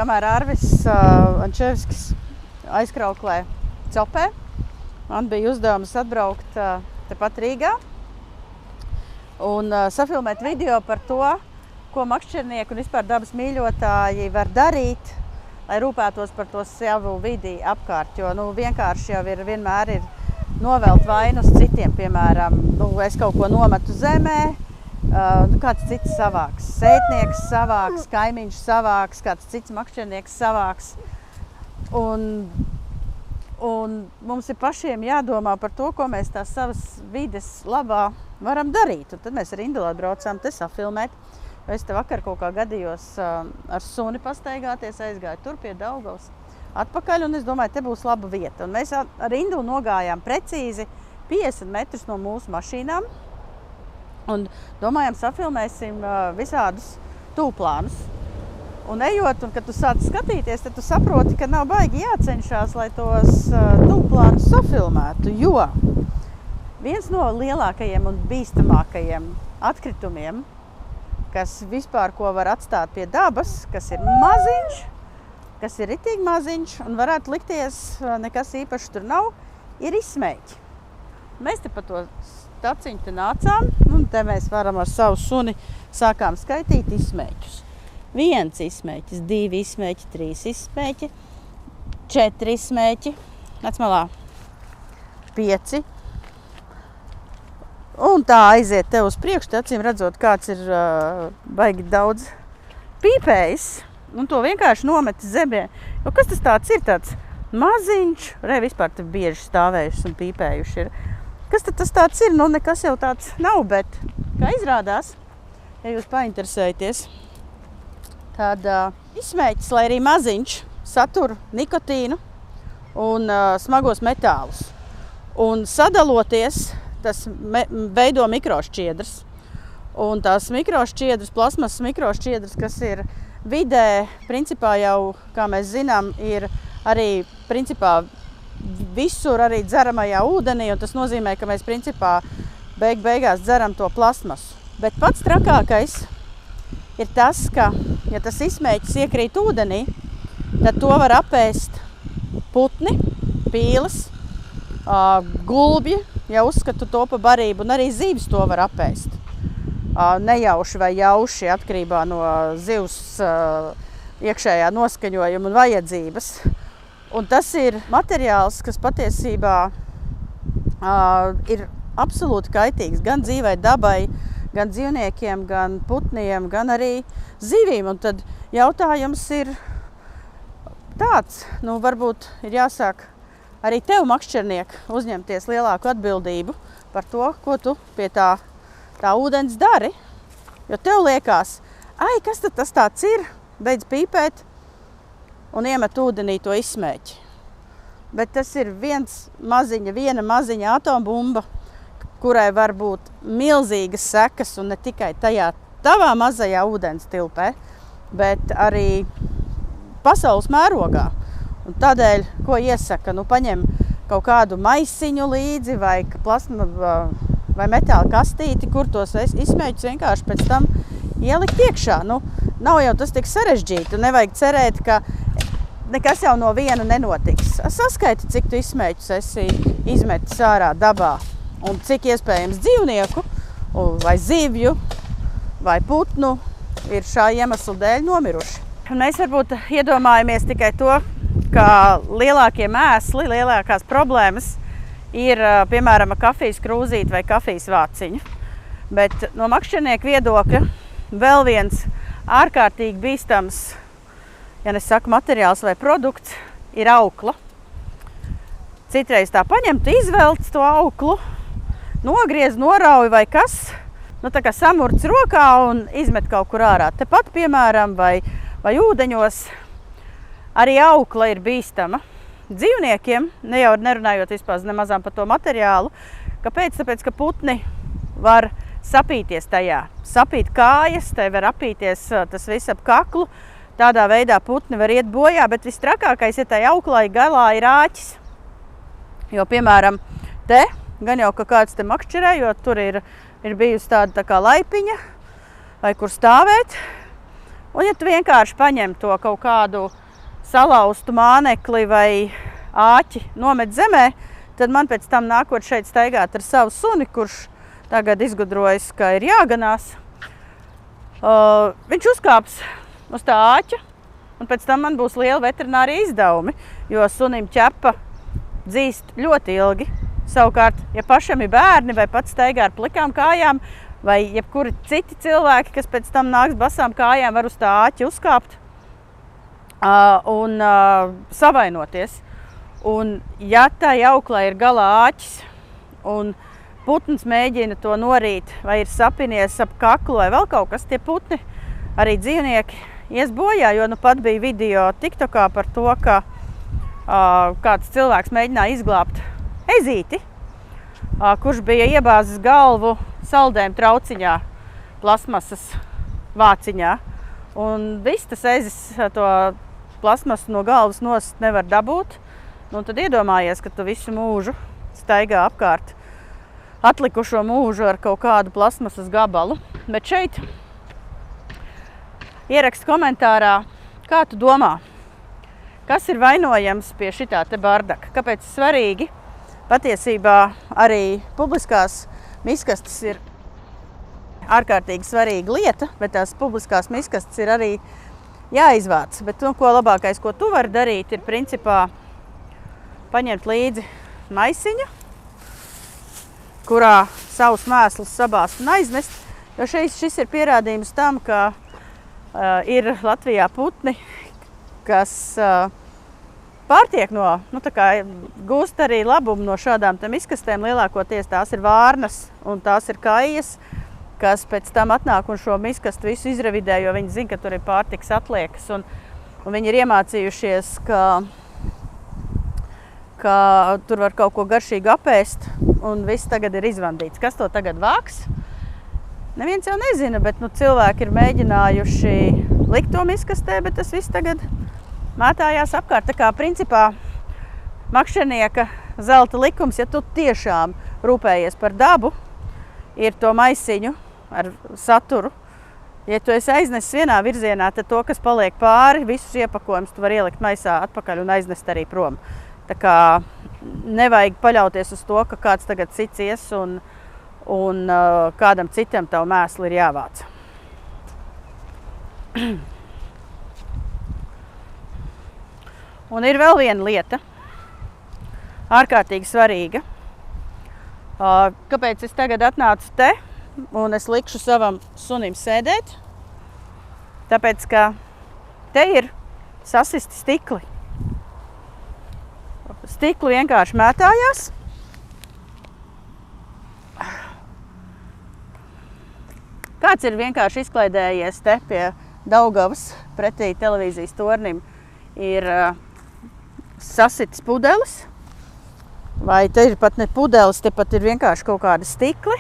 kamēr Arvis Ančevskis aizkrauklē Copē, man bija uzdevums atbraukt tepat Rīgā un safilmēt video par to, ko makšķernieki un vispār dabas mīļotāji var darīt, lai rūpētos par to savu vidi apkārt. Jo vienkārši jau vienmēr ir novelt vainu uz citiem, piemēram, es kaut ko nometu zemē, kāds cits savāks, sētnieks savāks, kaimiņš savāks, kāds cits makšķernieks savāks. Un mums ir pašiem jādomā par to, ko mēs tās savas vides labā varam darīt. Un tad mēs ar Indulu atbraucām te safilmēt. Es te vakar kaut kā gadījos ar suni pastaigāties, aizgāju tur pie Daugavas atpakaļ, un es domāju, te būs laba vieta. Un mēs ar Indulu nogājām precīzi 50 metrus no mūsu mašīnām un domājām, safilmēsim visādus tūplānus. Un ejot, un kad tu sāc skatīties, tad tu saproti, ka nav baigi jācenšās, lai tos tūplānus safilmētu, jo viens no lielākajiem un bīstamākajiem atkritumiem, kas vispār ko var atstāt pie dabas, kas ir maziņš, kas ir ritīgi maziņš un varētu likties nekas īpaši tur nav, ir izsmēķi. Mēs te pa to staciņu te nācām, un te mēs varam ar savu suni sākām skaitīt izsmēķus. 1 izsmēķis, 2 izsmēķi, 3 izsmēķi, 4 izsmēķi, atmalā 5. Un tā aiziet te uz priekšu, acīm redzot, kāds ir baigi daudz pīpējis, un to vienkārši nomet zemē. Jo kas tas tāds ir, tāds maziņš, vispār te bieži stāvējuši un pīpējuši ir. Kas tad tas tāds ir? Nekas jau tāds nav, bet kā izrādās, ja jūs painteresējaties, tad izsmēķis, lai arī maziņš, satur nikotīnu un smagos metālus. Un sadaloties, tas veido mikrošķiedras. Un tās mikrošķiedras, plasmasas mikrošķiedras, kas ir vidē, principā jau, kā mēs zinām, ir arī principā visur arī dzeramajā ūdenī, un tas nozīmē, ka mēs principā beigās dzeram to plasmasu. Bet pats trakākais ir tas, ka, ja tas izsmēķis iekrīt ūdenī, tad to var apēst putni, pīles, gulbji, ja uzskatu to pa barību, un arī zīves to var apēst. Nejauši vai jauši, atkarībā no zivs iekšējā noskaņojuma un vajadzības. Un tas ir materiāls, kas patiesībā ir absolūti kaitīgs gan dzīvai dabai, gan dzīvniekiem, gan putniem, gan arī zivīm. Un tad jautājums ir tāds, varbūt ir jāsāk arī tev, makšķernieki, uzņemties lielāku atbildību par to, ko tu pie tā ūdens dari. Jo tev liekas, kas tad tas tāds ir, beidz pīpēt un iemet ūdenī to izsmēķi. Bet tas ir viena maziņa atombumba, kurai var būt milzīgas sekas, un ne tikai tajā tavā mazajā ūdens tilpē, bet arī pasaules mērogā. Un tādēļ, ko iesaka, paņem kaut kādu maisiņu līdzi vai metāla kastīti, kur tos izsmēķus vienkārši pēc tam ielikt iekšā. Nav jau tas tik sarežģīti, un nevajag cerēt, ka nekas jau no viena nenotiks. Saskaiti, cik tu izsmēķus esi izmetis ārā dabā, un cik iespējams dzīvnieku, vai zivju, vai putnu ir šā iemesla dēļ nomiruši. Un mēs varbūt iedomājamies tikai to, ka lielākie mēsli, lielākās problēmas ir, piemēram, kafijas krūzīte vai kafijas vāciņa. Bet no makšķernieku viedokļa vēl viens ārkārtīgi bīstams, ja nesaku materiāls vai produkts, ir aukla. Citreiz tā paņemt, izvelt to auklu, nogriez, norauj vai kas, tā kā samurts rokā un izmet kaut kur ārā. Tepat, piemēram, vai ūdeņos arī aukla ir bīstama. Dzīvniekiem, ne jau nerunājot vispār nemazām par to materiālu, kāpēc? Tāpēc, ka putni var sapīties tajā. Sapīt kājas, tai var apīties tas viss ap kaklu. Tādā veidā putni var iet bojā, bet vistrakākais, ja tai auklai galā ir āķis. Jo, piemēram, te, gan jau, ka kāds te makšķerē, jo tur ir bijusi tāda tā kā laipiņa, vai kur stāvēt. Un ja tu vienkārši paņem to kaut kādu salaustu mānekli vai āķi nomet zemē, tad man pēc tam nākot šeit staigāt ar savu suni, kurš tagad izgudrojas, ka ir jāganās. Viņš uzkāps uz tā āķa, un pēc tam man būs liela veterinārija izdevumi, jo sunim ķepa dzīst ļoti ilgi. Savukārt, ja pašam ir bērni vai pats staigā ar plikām kājām, vai jebkuri citi cilvēki, kas pēc tam nāks basām kājām, var uz tā āķa uzkāpt un savainoties. Un ja tā jauklā ir galā āķis un putns mēģina to norīt, vai ir sapinies ap kaklu vai vēl kaut kas, tie putni, arī dzīvnieki, ies bojā, jo nu pat bija video TikTokā par to, ka kāds cilvēks mēģināja izglābt ezīti, kurš bija iebāzis galvu saldēm trauciņā, plasmasas vāciņā. Un viss tas ezis to plasmasu no galvas nost nevar dabūt. Un tad iedomājies, ka tu visu mūžu staigā apkārt atlikušo mūžu ar kaut kādu plasmasas gabalu. Bet šeit ierakst komentārā, kā tu domā, kas ir vainojams pie šitā te bardaka? Kāpēc svarīgi? Patiesībā arī publiskās miskastes ir ārkārtīgi svarīga lieta, bet tās publiskās miskastes ir arī jāizvāc. Bet ko labākais, ko tu vari darīt, ir principā paņemt līdzi maisiņu, kurā savus mēslus sabāzt un aiznest, jo šis ir pierādījums tam, ka ir Latvijā putni, kas pārtiek gūst arī labumu no šādām miskastēm. Lielākoties tās ir vārnas un tās ir kaijas, kas pēc tam atnāk un šo miskastu visu izrevidē, jo viņi zina, ka tur ir pārtiks atliekas. Un viņi ir iemācījušies, ka tur var kaut ko garšīgu apēst, un viss tagad ir izvandīts. Kas to tagad vāks? Neviens jau nezina, bet cilvēki ir mēģinājuši likt to miskastē, bet tas viss tagad mētājās apkārt. Tā kā principā makšķernieka zelta likums, ja tu tiešām rūpējies par dabu, ir to maisiņu ar saturu. Ja tu esi aiznesis vienā virzienā, tad to, kas paliek pāri, visus iepakojumus tu vari ielikt maisā atpakaļ un aiznest arī prom. Tā kā nevajag paļauties uz to, ka kāds tagad cits ies un kādam citam tavu mēslu ir jāvāc. Un ir vēl viena lieta, ārkārtīgi svarīga. Kāpēc es tagad atnācu te un es likšu savam sunim sēdēt? Tāpēc, ka te ir sasisti stikli. Stikli vienkārši mētājās. Kāds ir vienkārši izklaidējies te pie Daugavas pretī televīzijas tornim, ir sasitis pudelis. Vai te ir pat ne pudelis, te pat ir vienkārši kaut kādi stikli.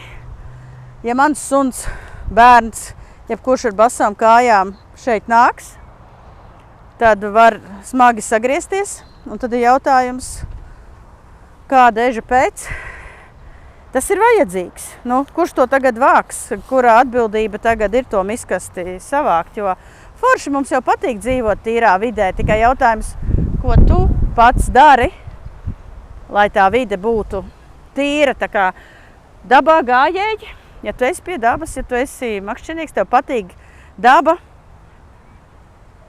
Ja mans suns, bērns, jebkurš ar basām kājām šeit nāks, tad var smagi sagriezties. Un tad ir jautājums, kāda eža pēc tas ir vajadzīgs. Kurš to tagad vāks? Kurā atbildība tagad ir to miskasti savākt? Jo forši mums jau patīk dzīvot tīrā vidē, tikai jautājums, ko tu pats dari, lai tā vide būtu tīra. Tā kā dabā gājēji, ja tu esi pie dabas, ja tu esi makšķernieks, tev patīk daba,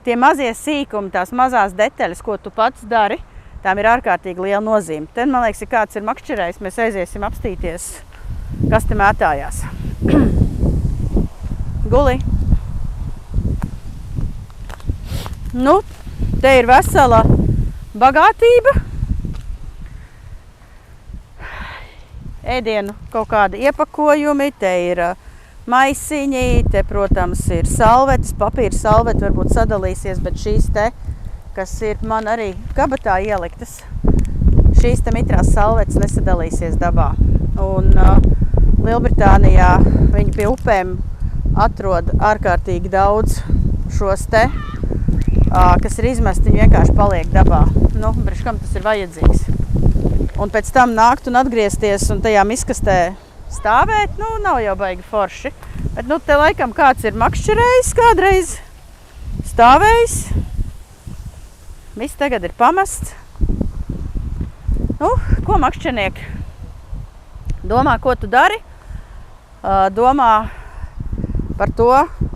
tie mazie sīkumi, tās mazās detaļas, ko tu pats dari, tām ir ārkārtīgi liela nozīme. Tad, man liekas, ja kāds ir makšķerējs, mēs aiziesim apstīties, kas te mētājās. Guli. Te ir vesela bagātība. Ēdienu kaut kādi iepakojumi, te ir maisiņi, te, protams, ir salvetes, papīra salveti varbūt sadalīsies, bet šīs te, kas ir man arī kabatā ieliktas, šīs te mitrās salvetes nesadalīsies dabā. Un Lielbritānijā viņi pie upēm atrod ārkārtīgi daudz šos te, kas ir izmesti, viņi vienkārši paliek dabā. Priekš kam tas ir vajadzīgs? Un pēc tam nākt un atgriezties un tajā miskastē stāvēt, nav jau baigi forši. Bet te laikam kāds ir makšķerējis kādreiz stāvējis. Viss tagad ir pamests. Nu, ko makšķernieki domā, ko tu dari? Domā par to,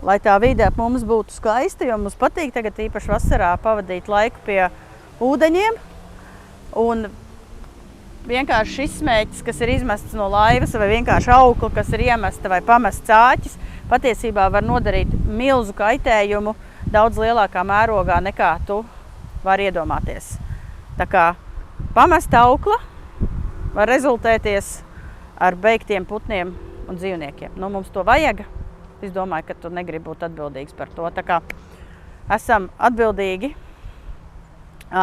lai tā vide ap mums būtu skaista, jo mums patīk tagad īpaši vasarā pavadīt laiku pie ūdeņiem. Un vienkārši šis smēķis, kas ir izmests no laivas, vai vienkārši aukla, kas ir iemesta vai pamests āķis, patiesībā var nodarīt milzu kaitējumu daudz lielākā mērogā, nekā tu vari iedomāties. Tā kā pamesta aukla var rezultēties ar beigtiem putniem un dzīvniekiem. Nu, mums to vajag. Es domāju, ka tu negribi būt atbildīgs par to. Tā kā esam atbildīgi,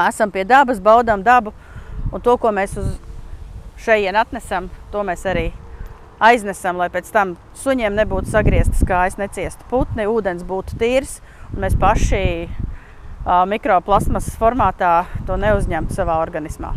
esam pie dabas, baudām dabu, un to, ko mēs uz šejien atnesam, to mēs arī aiznesam, lai pēc tam suņiem nebūtu sagrieztas kājas, neciestu putni, ūdens būtu tīrs, un mēs paši mikroplasmasas formātā to neuzņemtu savā organismā.